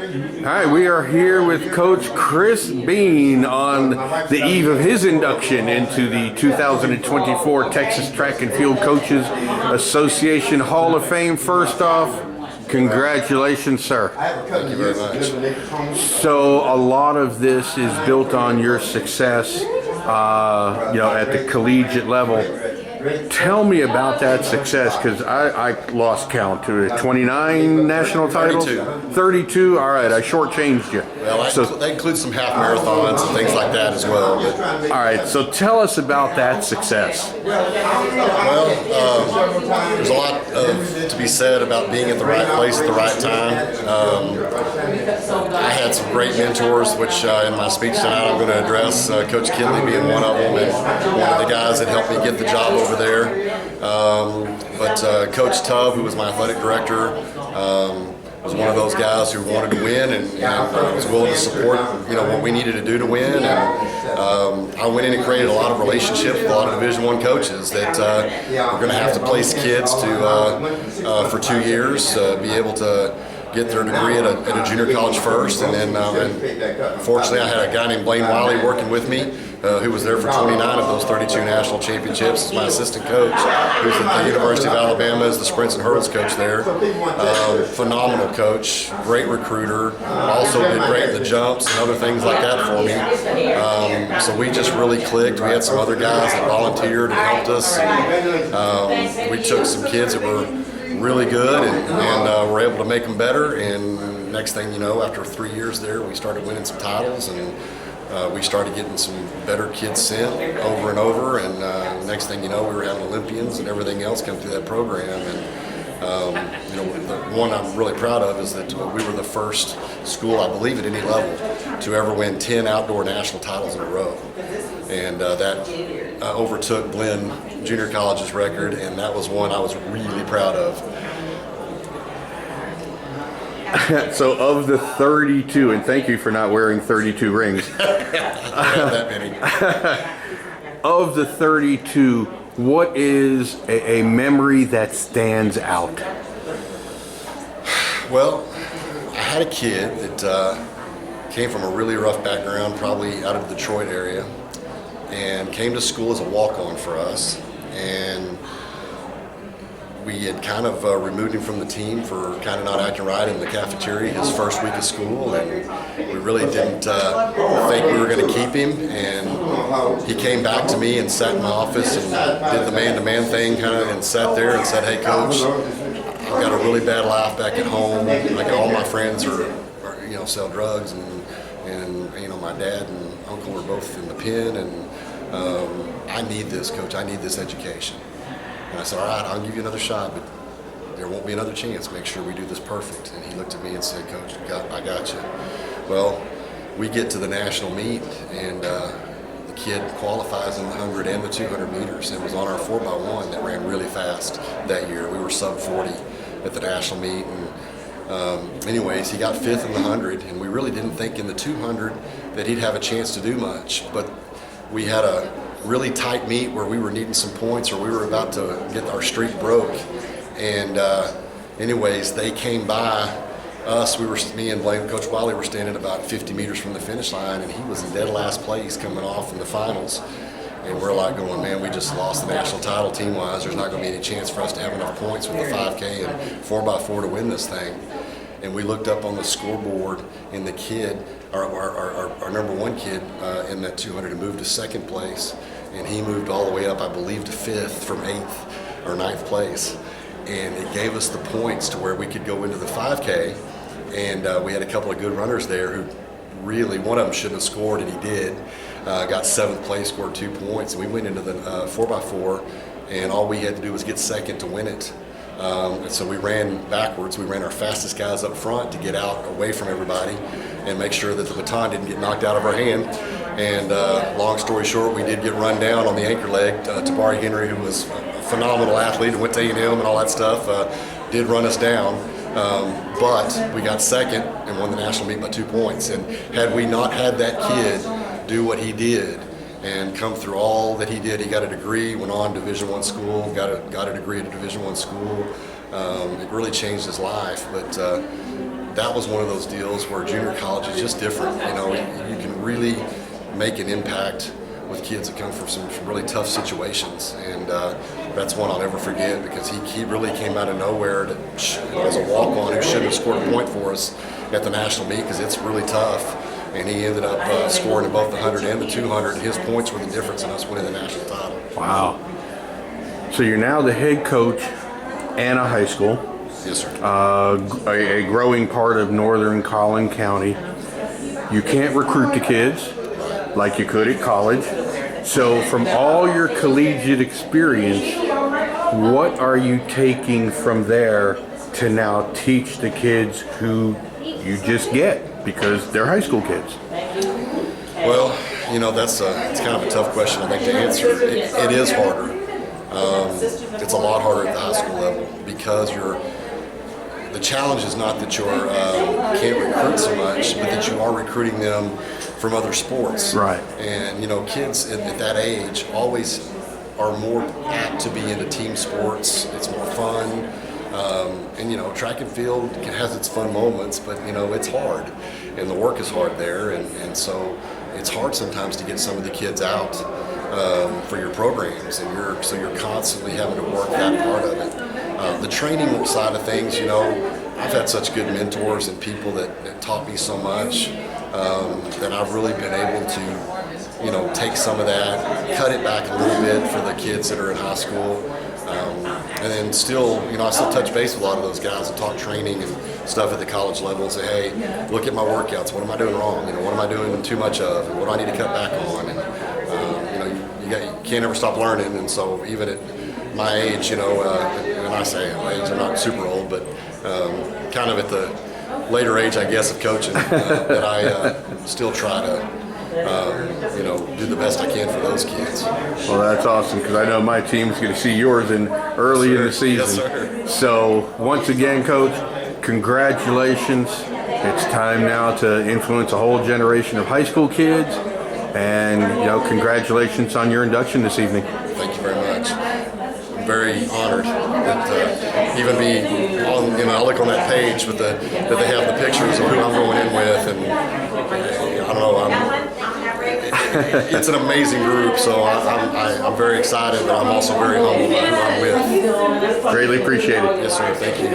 Hi, we are here with Coach Chris Beene on the eve of his induction into the 2024 Texas Track and Field Coaches Association Hall of Fame. First off, congratulations, sir. Thank you very much. So a lot of this is built on your success, at the collegiate level. Tell me about that success, because I lost count to it. 29 national titles? 32. All right, I shortchanged you. Well, that includes some half marathons and things like that as well. All right, so tell us about that success. Well, there's a lot to be said about being at the right place at the right time. I had some great mentors, which in my speech tonight I'm going to address, Coach Kinley being one of them, and one of the guys that helped me get the job over there. But Coach Tubb, who was my athletic director, was one of those guys who wanted to win and was willing to support what we needed to do to win. And I went in and created a lot of relationships with a lot of Division I coaches that we're going to have to place kids to for 2 years, be able to get their degree at a junior college first, and then fortunately I had a guy named Blaine Wiley working with me, who was there for 29 of those 32 national championships as my assistant coach, who's at the University of Alabama as the sprints and hurdles coach there. Phenomenal coach, great recruiter, also did great in the jumps and other things like that for me. So we just really clicked. We had some other guys that volunteered and helped us, and we took some kids that were really good and were able to make them better. And next thing you know, after 3 years there, we started winning some titles, and we started getting some better kids sent over and over. And next thing you know, we were having Olympians and everything else come through that program. And the one I'm really proud of is that we were the first school, I believe, at any level to ever win 10 outdoor national titles in a row. And that overtook Glenn Junior College's record, and that was one I was really proud of. So of the 32, and thank you for not wearing 32 rings. That many. Of the 32, what is a memory that stands out? Well, I had a kid that came from a really rough background, probably out of the Detroit area, and came to school as a walk-on for us. And we had kind of removed him from the team for kind of not acting right in the cafeteria his first week of school, and we really didn't think we were going to keep him. And he came back to me and sat in my office and did the man-to-man thing kind of, and sat there and said, "Hey, Coach, I've got a really bad life back at home. Like, all my friends are sell drugs, and my dad and uncle are both in the pen, and I need this, Coach. I need this education." And I said, "All right, I'll give you another shot, but there won't be another chance. Make sure we do this perfect." And he looked at me and said, "Coach, I got you." Well, we get to the national meet, and the kid qualifies in the 100 and the 200 meters, and was on our 4x1 that ran really fast that year. We were sub 40 at the national meet. And anyways, he got 5th in the 100, and we really didn't think in the 200 that he'd have a chance to do much. But we had a really tight meet where we were needing some points, or we were about to get our streak broke. And anyways, they came by us. Me and Blaine, Coach Wiley, were standing about 50 meters from the finish line, and he was in dead last place coming off in the finals. And we're like going, "Man, we just lost the national title team-wise. There's not going to be any chance for us to have enough points with the 5K and 4x4 to win this thing." And we looked up on the scoreboard, and the kid, our number one kid in that 200, had moved to second place, and he moved all the way up, I believe, to 5th from 8th or 9th place. And it gave us the points to where we could go into the 5K, and we had a couple of good runners there who really, one of them shouldn't have scored, and he did. Got 7th place, scored 2 points, and we went into the 4x4, and all we had to do was get second to win it. And so we ran backwards. We ran our fastest guys up front to get out away from everybody and make sure that the baton didn't get knocked out of our hand. And long story short, we did get run down on the anchor leg. Tabari Henry, who was a phenomenal athlete and went to A&M and all that stuff, did run us down. But we got second and won the national meet by 2 points. And had we not had that kid do what he did and come through all that he did, he got a degree, went on to Division I school, got a degree at a Division I school. It really changed his life. But that was one of those deals where junior college is just different. You know, you can really make an impact with kids that come from some really tough situations, and that's one I'll never forget because he really came out of nowhere as a walk-on who shouldn't have scored a point for us at the national meet because it's really tough, and he ended up scoring in both the 100 and the 200. His points were the difference in us winning the national title. Wow. So you're now the head coach and a high school, Yes, sir. a growing part of northern Collin County. You can't recruit the kids like you could at college. So from all your collegiate experience, what are you taking from there to now teach the kids who you just get because they're high school kids? Well, you know, it's kind of a tough question, I think, to answer. It is harder. It's a lot harder at the high school level because the challenge is not that you can't recruit so much, but that you are recruiting them from other sports. Right. And, you know, kids at that age always are more apt to be into team sports. It's more fun. And, you know, track and field has its fun moments, but, you know, it's hard. And the work is hard there. And so it's hard sometimes to get some of the kids out for your programs. And so you're constantly having to work that part of it. The training side of things, you know, I've had such good mentors and people that taught me so much that I've really been able to, you know, take some of that, cut it back a little bit for the kids that are in high school. And then still, you know, I still touch base with a lot of those guys and talk training and stuff at the college level and say, hey, look at my workouts. What am I doing wrong? You know, what am I doing too much of? And what do I need to cut back on? And, you know, you can't ever stop learning. And so even at my age, you know, and I say my age, I'm not super old, but kind of at the later age, I guess, of coaching, that I still try to, you know, do the best I can for those kids. Well, that's awesome because I know my team's going to see yours early in the season. Yes, sir. So once again, Coach, congratulations. It's time now to influence a whole generation of high school kids. And, you know, congratulations on your induction this evening. Thank you very much. I'm very honored that even be on, you know, I look on that page with that they have the pictures of who I'm going in with, and I don't know, it's an amazing group, so I'm very excited, but I'm also very humbled by who I'm with. Greatly appreciate it. Yes, sir. Thank you.